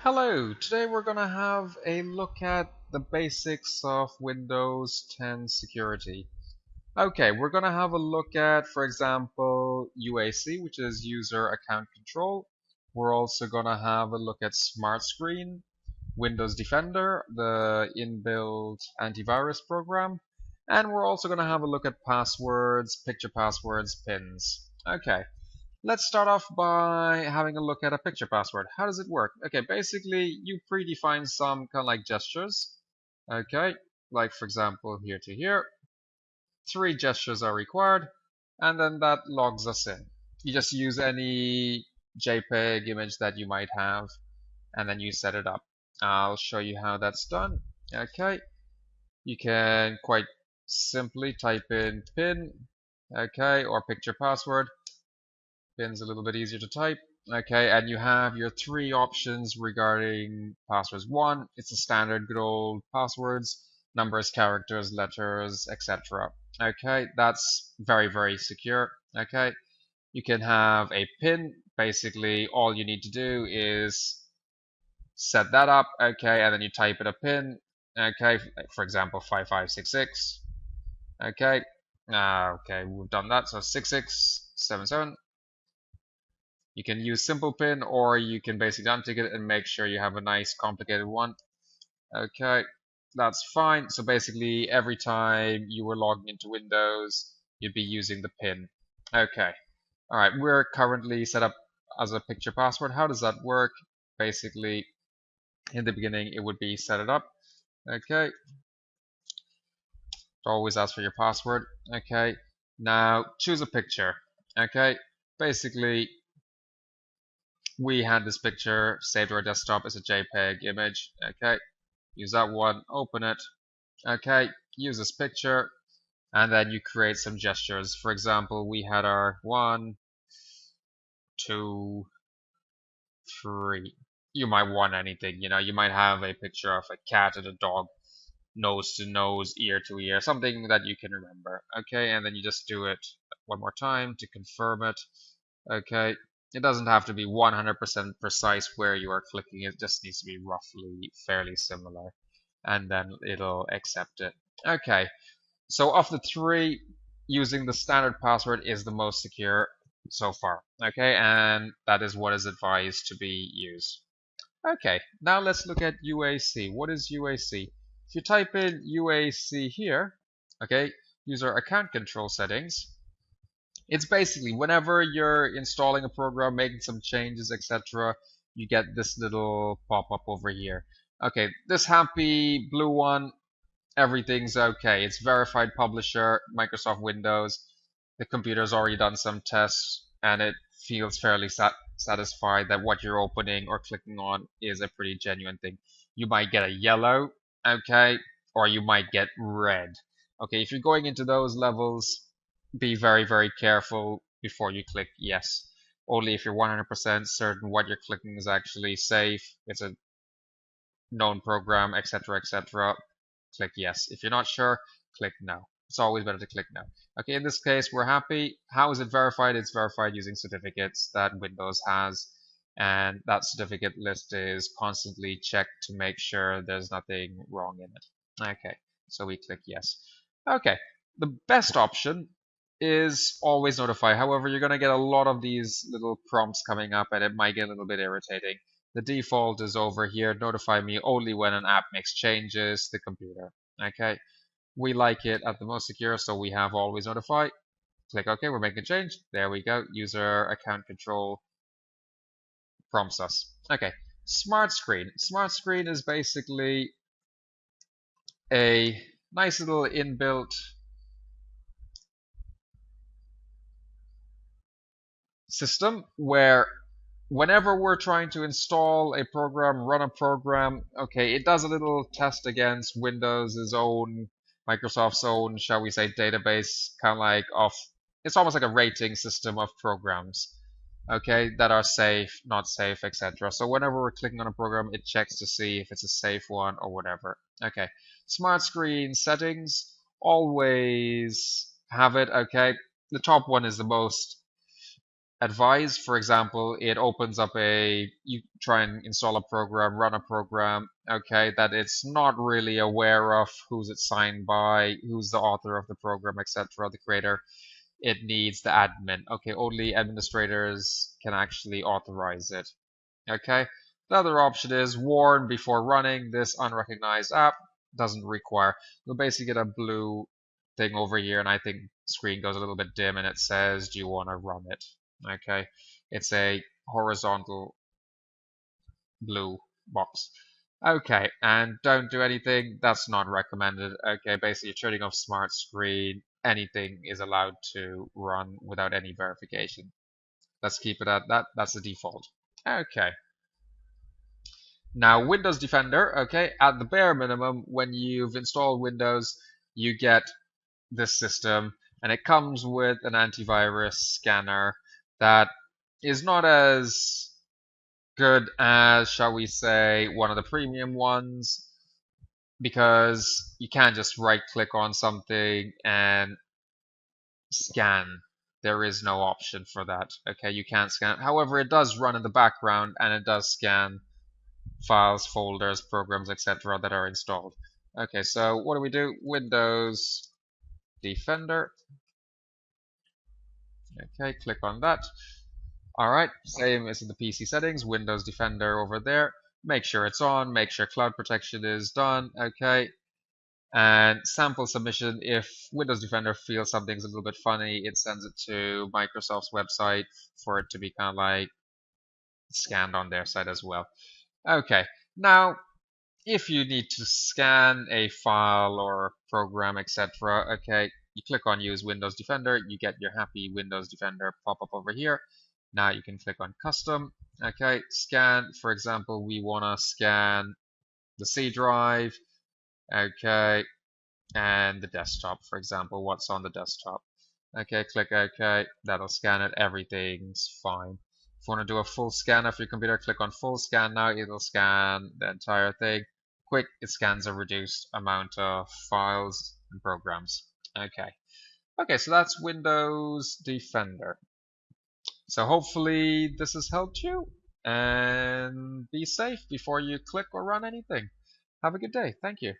Hello, today we're going to have a look at the basics of Windows 10 security. Okay, we're going to have a look at, for example, UAC, which is User Account Control. We're also going to have a look at Smartscreen, Windows Defender, the inbuilt antivirus program, and we're also going to have a look at passwords, picture passwords, pins. Okay. Let's start off by having a look at a picture password. How does it work? Okay, basically you predefine some kind of like gestures. Okay, like for example here to here. 3 gestures are required, and then that logs us in. You just use any JPEG image that you might have, and then you set it up. I'll show you how that's done. Okay, you can quite simply type in pin, okay, or picture password. Pin's a little bit easier to type. Okay, and you have your 3 options regarding passwords. 1, it's the standard good old passwords, numbers, characters, letters, etc. Okay, that's very secure. Okay, you can have a pin. Basically, all you need to do is set that up. Okay, and then you type in a pin. Okay, for example, 5566. Okay, okay, we've done that. So 6677. You can use simple pin, or you can basically untick it and make sure you have a nice complicated one. Okay, that's fine. So basically every time you were logging into Windows, you'd be using the pin. Okay, all right, we're currently set up as a picture password. How does that work? Basically, in the beginning, it would be set it up. Okay, always ask for your password. Okay, now choose a picture. Okay, basically we had this picture saved to our desktop as a JPEG image. Okay, use that one, open it. Okay, use this picture, and then you create some gestures. For example, we had our 1, 2, 3. You might want anything, you might have a picture of a cat and a dog, nose to nose, ear to ear, something that you can remember. Okay, and then you just do it one more time to confirm it. Okay, it doesn't have to be 100% precise where you are clicking, it just needs to be roughly fairly similar, and then it'll accept it. Okay, so of the 3, using the standard password is the most secure so far. Okay, and that is what is advised to be used. Okay, now let's look at UAC. What is UAC? If you type in UAC here, okay, user account control settings, it's basically whenever you're installing a program, making some changes, etc., you get this little pop-up over here. Okay, this happy blue one, everything's okay. It's verified publisher, Microsoft Windows. The computer's already done some tests, and it feels fairly satisfied that what you're opening or clicking on is a pretty genuine thing. You might get a yellow, okay, or you might get red. Okay, if you're going into those levels, be very careful before you click yes. Only if you're 100% certain what you're clicking is actually safe, it's a known program, etc., click yes. If you're not sure, click no. It's always better to click no. Okay, in this case, we're happy. How is it verified? It's verified using certificates that Windows has, and that certificate list is constantly checked to make sure there's nothing wrong in it. Okay, so we click yes. Okay, the best option is always notify. However, you're going to get a lot of these little prompts coming up, and it might get a little bit irritating. The default is over here, notify me only when an app makes changes to the computer. Okay, we like it at the most secure, so we have always notify. Click OK, we're making a change. There we go. User account control prompts us. Okay, Smart Screen. Smart Screen is basically a nice little inbuilt system where whenever we're trying to install a program, run a program, okay, it does a little test against Windows' own, Microsoft's own, shall we say, database, kind of like it's almost like a rating system of programs, okay, that are safe, not safe, etc. So whenever we're clicking on a program, it checks to see if it's a safe one or whatever. Okay, Smart Screen settings, always have it, okay. The top one is the most advise. For example, it opens up you try and install a program, run a program, okay, that it's not really aware of who's it signed by, who's the author of the program, etc., the creator. It needs the admin. Okay, only administrators can actually authorize it. Okay. The other option is warn before running. This unrecognized app doesn't require. You'll basically get a blue thing over here, and I think screen goes a little bit dim, and it says, "Do you want to run it?" Okay. It's a horizontal blue box. Okay, and don't do anything. That's not recommended. Okay, basically turning off smart screen. Anything is allowed to run without any verification. Let's keep it at that. That's the default. Okay. Now, Windows Defender, okay, at the bare minimum, when you've installed Windows, you get this system, and it comes with an antivirus scanner that is not as good as, shall we say, one of the premium ones, because you can't just right click on something and scan. There is no option for that. Okay, you can't scan. However, it does run in the background, and it does scan files, folders, programs, etc. that are installed. Okay, so what do we do? Windows Defender. Okay, click on that. Alright, same as in the PC settings, Windows Defender over there. Make sure it's on, make sure cloud protection is done, okay. And sample submission, if Windows Defender feels something's a little bit funny, it sends it to Microsoft's website for it to be kind of like scanned on their side as well. Okay, now if you need to scan a file or program, etc., okay, you click on Use Windows Defender, you get your happy Windows Defender pop up over here. Now you can click on Custom, okay, scan. For example, we want to scan the C drive, okay, and the desktop, for example, what's on the desktop. Okay, click OK, that'll scan it, everything's fine. If you want to do a full scan of your computer, click on full scan now, it'll scan the entire thing. Quick, it scans a reduced amount of files and programs. Okay, so that's Windows Defender. So hopefully this has helped you, and be safe before you click or run anything. Have a good day. Thank you.